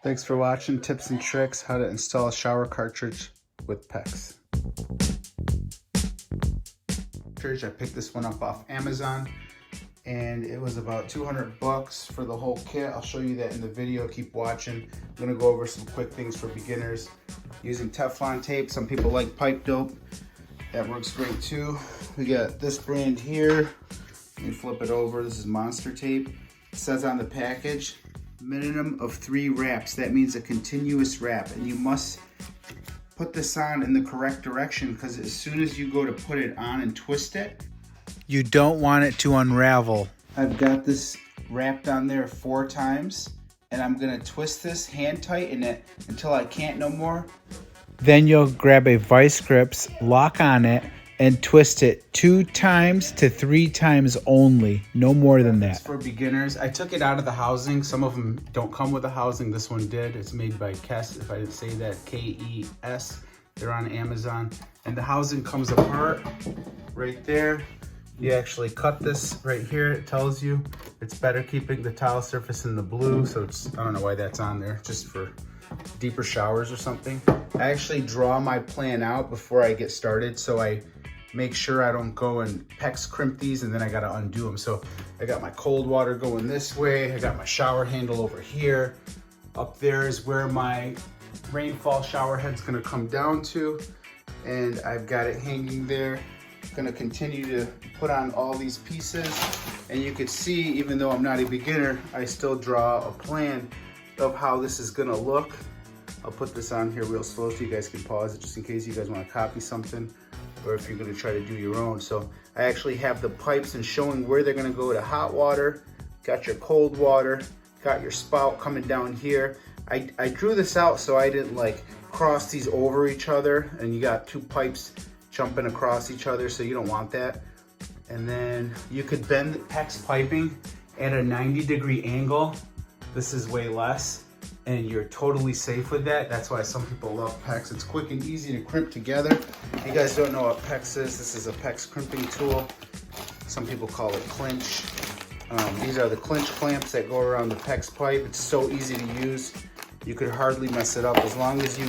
Thanks for watching tips and tricks how to install a shower cartridge with PEX. I picked this one up off Amazon and it was about 200 bucks for the whole kit. I'll show you that in the video. Keep watching. I'm gonna go over some quick things for beginners. Using Teflon tape. Some people like pipe dope. That works great too. We got this brand here. You can flip it over. This is Monster tape. It says on the package, minimum of 3 wraps. That means a continuous wrap, and you must put this on in the correct direction because as soon as you go to put it on and twist it, you don't want it to unravel. I've got this wrapped on there 4 times, and I'm gonna twist this, hand tighten it until I can't no more. Then you'll grab a vice grips, lock on it, and twist it 2 times to 3 times only, no more than that. For beginners, I took it out of the housing. Some of them don't come with a housing. This one did. It's made by Kess, if I didn't say that, K-E-S. They're on Amazon. And the housing comes apart right there. You actually cut this right here. It tells you it's better keeping the tile surface in the blue. So it's, I don't know why that's on there, just for deeper showers or something. I actually draw my plan out before I get started, so I make sure I don't go and PEX crimp these and then I gotta undo them. So I got my cold water going this way. I got my shower handle over here. Up there is where my rainfall shower head's gonna come down to. And I've got it hanging there. Gonna continue to put on all these pieces. And you can see, even though I'm not a beginner, I still draw a plan of how this is gonna look. I'll put this on here real slow so you guys can pause it just in case you guys wanna copy something, or if you're gonna try to do your own. So I actually have the pipes and showing where they're gonna go to hot water, got your cold water, got your spout coming down here. I drew this out so I didn't like cross these over each other, and you got 2 pipes jumping across each other, so you don't want that. And then you could bend the PEX piping at a 90-degree angle. This is way less, and you're totally safe with that. That's why some people love PEX. It's quick and easy to crimp together. If you guys don't know what PEX is, this is a PEX crimping tool. Some people call it clinch. These are the clinch clamps that go around the PEX pipe. It's so easy to use. You could hardly mess it up as long as you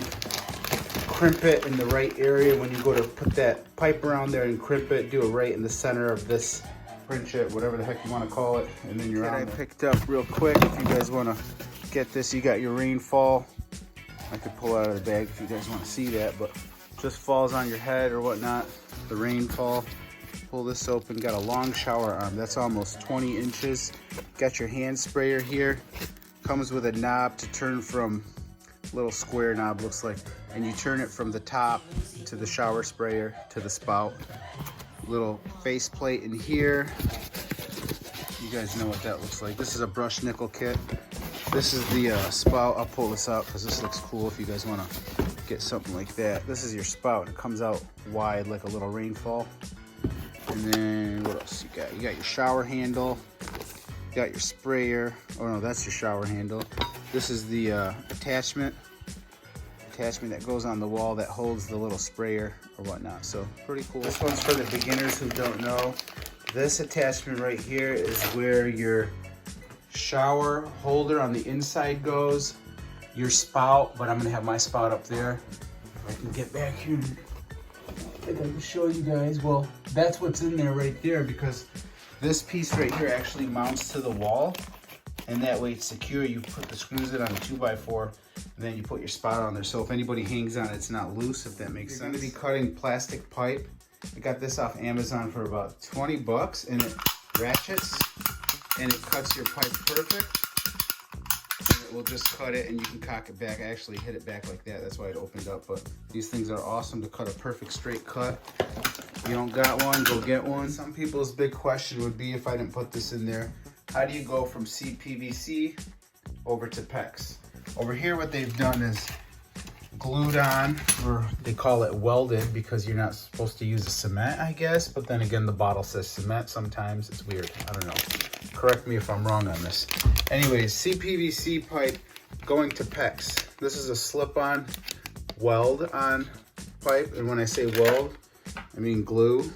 crimp it in the right area. When you go to put that pipe around there and crimp it, do it right in the center of this French it, whatever the heck you want to call it, and then you're on. I picked up real quick. If you guys want to get this, you got your rainfall. I could pull out of the bag if you guys want to see that, but just falls on your head or whatnot. The rainfall. Pull this open. Got a long shower arm. That's almost 20 inches. Got your hand sprayer here. Comes with a knob to turn from, little square knob looks like, and you turn it from the top to the shower sprayer to the spout. Little face plate in here. You guys know what that looks like. This is a brushed nickel kit. This is the spout. I'll pull this out because this looks cool if you guys want to get something like that. This is your spout. It comes out wide like a little rainfall. And then what else you got? You got your shower handle. You got your sprayer. Oh no, that's your shower handle. This is the attachment that goes on the wall that holds the little sprayer or whatnot. So pretty cool. This one's for the beginners who don't know. This attachment right here is where your shower holder on the inside goes, your spout, but I'm gonna have my spout up there. If I can get back here, I can show you guys. Well, that's what's in there right there, because this piece right here actually mounts to the wall, and that way it's secure. You put the screws in on a 2x4, and then you put your spout on there. So if anybody hangs on, it's not loose, if that makes sense. You're gonna be cutting plastic pipe. I got this off Amazon for about 20 bucks, and it ratchets, and it cuts your pipe perfect. And it will just cut it, and you can cock it back. I actually hit it back like that. That's why it opened up, but these things are awesome to cut a perfect straight cut. If you don't got one, go get one. Some people's big question would be, if I didn't put this in there, how do you go from CPVC over to PEX? Over here, what they've done is glued on, or they call it welded because you're not supposed to use a cement, I guess. But then again, the bottle says cement sometimes. It's weird. I don't know. Correct me if I'm wrong on this. Anyways, CPVC pipe going to PEX. This is a slip-on weld on pipe. And when I say weld, I mean glue.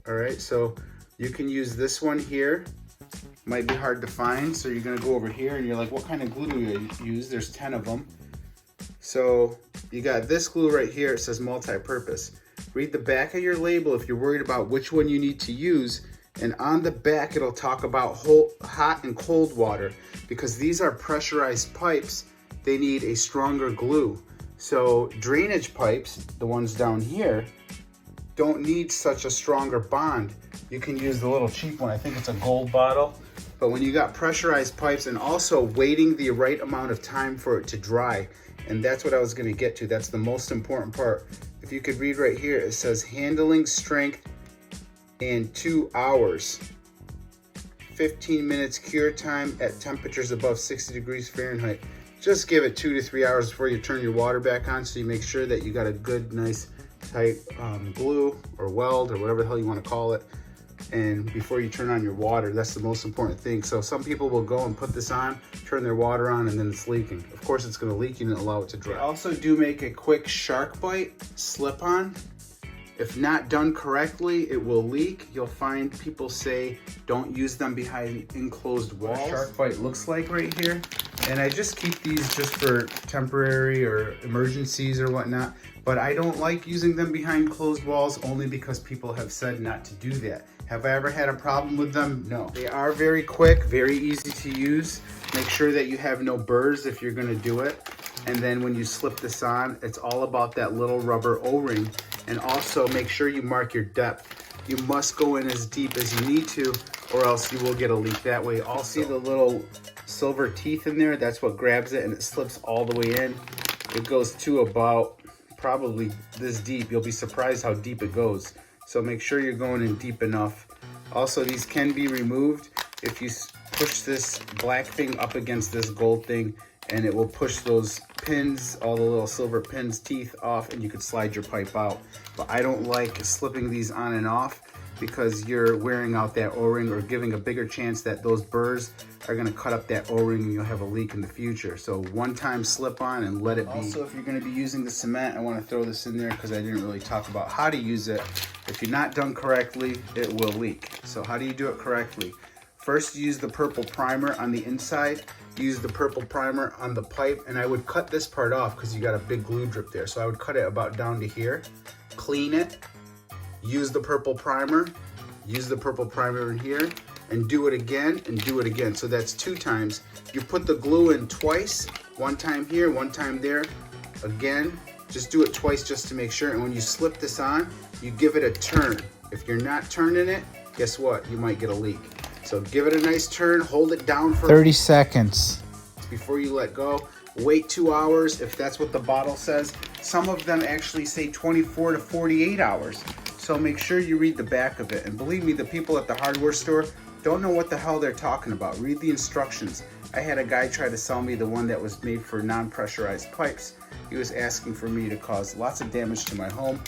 All right, so you can use this one here Might be hard to find, so you're gonna go over here and you're like, what kind of glue do you use? There's 10 of them. So you got this glue right here, it says multi-purpose. Read the back of your label if you're worried about which one you need to use, and on the back it'll talk about hot and cold water, because these are pressurized pipes. They need a stronger glue. So drainage pipes, the ones down here, don't need such a stronger bond. You can use the little cheap one, I think it's a gold bottle. But when you got pressurized pipes, and also waiting the right amount of time for it to dry, and that's what I was gonna get to. That's the most important part. If you could read right here, it says handling strength in 2 hours. 15 minutes cure time at temperatures above 60 degrees Fahrenheit. Just give it 2 to 3 hours before you turn your water back on, so you make sure that you got a good, nice, tight glue or weld or whatever the hell you want to call it. And before you turn on your water, that's the most important thing. So some people will go and put this on, turn their water on, and then it's leaking. Of course it's going to leak, you didn't allow it to dry. I also do make a quick SharkBite slip-on. If not done correctly, it will leak. You'll find people say don't use them behind enclosed walls. What SharkBite looks like right here. And I just keep these just for temporary or emergencies or whatnot. But I don't like using them behind closed walls, only because people have said not to do that. Have I ever had a problem with them? No. They are very quick, very easy to use. Make sure that you have no burrs if you're gonna do it. And then when you slip this on, it's all about that little rubber O-ring. And also make sure you mark your depth. You must go in as deep as you need to, or else you will get a leak that way. I'll see the little silver teeth in there. That's what grabs it, and it slips all the way in. It goes to about probably this deep. You'll be surprised how deep it goes. So make sure you're going in deep enough. Also, these can be removed if you push this black thing up against this gold thing, and it will push those pins, all the little silver pins, teeth off, and you could slide your pipe out. But I don't like slipping these on and off, because you're wearing out that O-ring or giving a bigger chance that those burrs are gonna cut up that O-ring and you'll have a leak in the future. So one time slip on and let it be. Also, if you're gonna be using the cement, I wanna throw this in there because I didn't really talk about how to use it. If you're not done correctly, it will leak. So how do you do it correctly? First, use the purple primer on the inside. Use the purple primer on the pipe, and I would cut this part off because you got a big glue drip there. So I would cut it about down to here, clean it, use the purple primer, use the purple primer in here, and do it again and do it again. So that's 2 times. You put the glue in twice, one time here, one time there. Again, just do it twice just to make sure. And when you slip this on, you give it a turn. If you're not turning it, guess what? You might get a leak. So give it a nice turn, hold it down for 30 seconds before you let go. Wait 2 hours if that's what the bottle says. Some of them actually say 24 to 48 hours. So make sure you read the back of it. And believe me, the people at the hardware store don't know what the hell they're talking about. Read the instructions. I had a guy try to sell me the one that was made for non-pressurized pipes. He was asking for me to cause lots of damage to my home,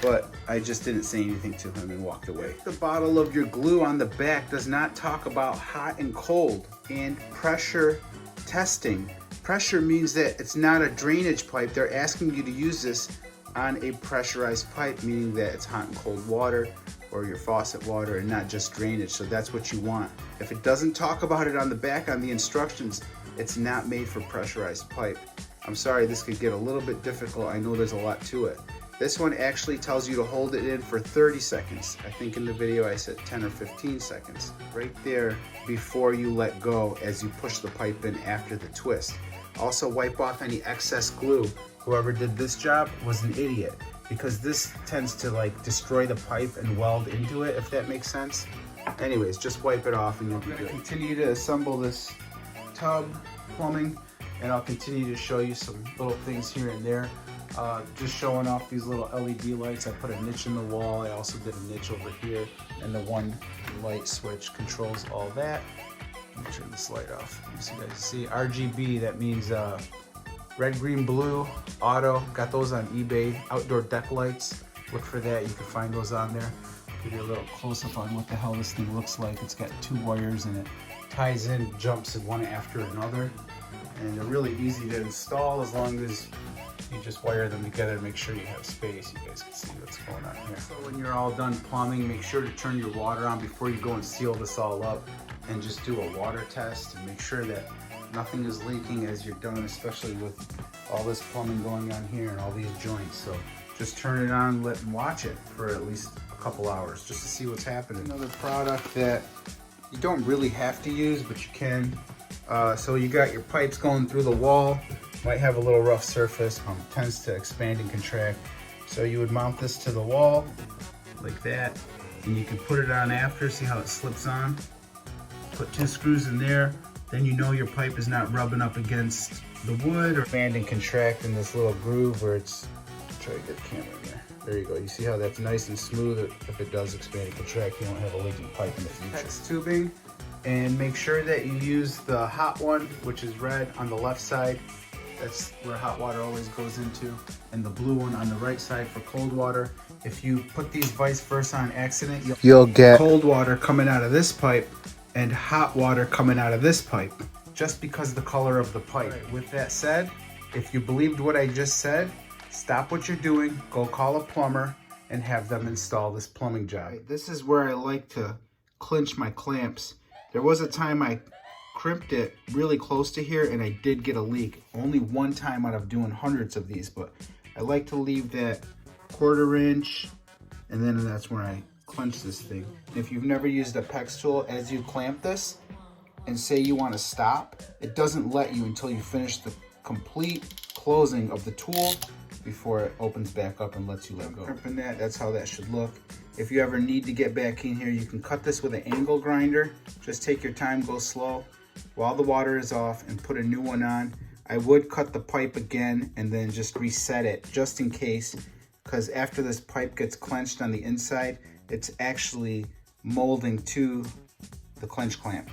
but I just didn't say anything to him and walked away. The bottle of your glue on the back does not talk about hot and cold and pressure testing. Pressure means that it's not a drainage pipe. They're asking you to use this on a pressurized pipe, meaning that it's hot and cold water or your faucet water and not just drainage. So that's what you want. If it doesn't talk about it on the back on the instructions, it's not made for pressurized pipe. I'm sorry, this could get a little bit difficult. I know there's a lot to it. This one actually tells you to hold it in for 30 seconds. I think in the video I said 10 or 15 seconds. Right there before you let go as you push the pipe in after the twist. Also wipe off any excess glue. Whoever did this job was an idiot, because this tends to like destroy the pipe and weld into it, if that makes sense. Anyways, just wipe it off and you'll be good. Continue to assemble this tub plumbing, and I'll continue to show you some little things here and there. Just showing off these little LED lights. I put a niche in the wall. I also did a niche over here, and the one light switch controls all that. Let me turn this light off so you guys see. RGB, that means red, green, blue, auto. Got those on eBay. Outdoor deck lights. Look for that. You can find those on there. Give you a little close-up on what the hell this thing looks like. It's got 2 wires and it ties in, jumps in one after another. And they're really easy to install as long as You just wire them together to make sure you have space. You guys can see what's going on here. So when you're all done plumbing, make sure to turn your water on before you go and seal this all up, and just do a water test and make sure that nothing is leaking as you're done, especially with all this plumbing going on here and all these joints. So just turn it on, and watch it for at least a couple hours just to see what's happening. Another product that you don't really have to use, but you can. So you got your pipes going through the wall, might have a little rough surface, tends to expand and contract. So you would mount this to the wall like that, and you can put it on after, see how it slips on. Put 2 screws in there, then you know your pipe is not rubbing up against the wood or expand and contract in this little groove where it's, try to get the camera in there. There you go. You see how that's nice and smooth. If it does expand and contract, you won't have a leaking pipe in the future. Hex tubing, and make sure that you use the hot one, which is red on the left side. That's where hot water always goes into, and the blue one on the right side for cold water. If you put these vice versa on accident, you'll get cold water coming out of this pipe and hot water coming out of this pipe, just because of the color of the pipe. Right. With that said, if you believed what I just said, stop what you're doing, go call a plumber, and have them install this plumbing job. Right. This is where I like to clinch my clamps. There was a time I crimped it really close to here and I did get a leak. Only one time out of doing hundreds of these, but I like to leave that 1/4 inch, and then that's where I clench this thing. If you've never used a PEX tool, as you clamp this and say you want to stop, it doesn't let you until you finish the complete closing of the tool before it opens back up and lets you let go. Crimping that's how that should look. If you ever need to get back in here, you can cut this with an angle grinder. Just take your time, go slow while the water is off, and put a new one on. I would cut the pipe again and then just reset it just in case, because after this pipe gets clenched on the inside, it's actually molding to the clench clamp.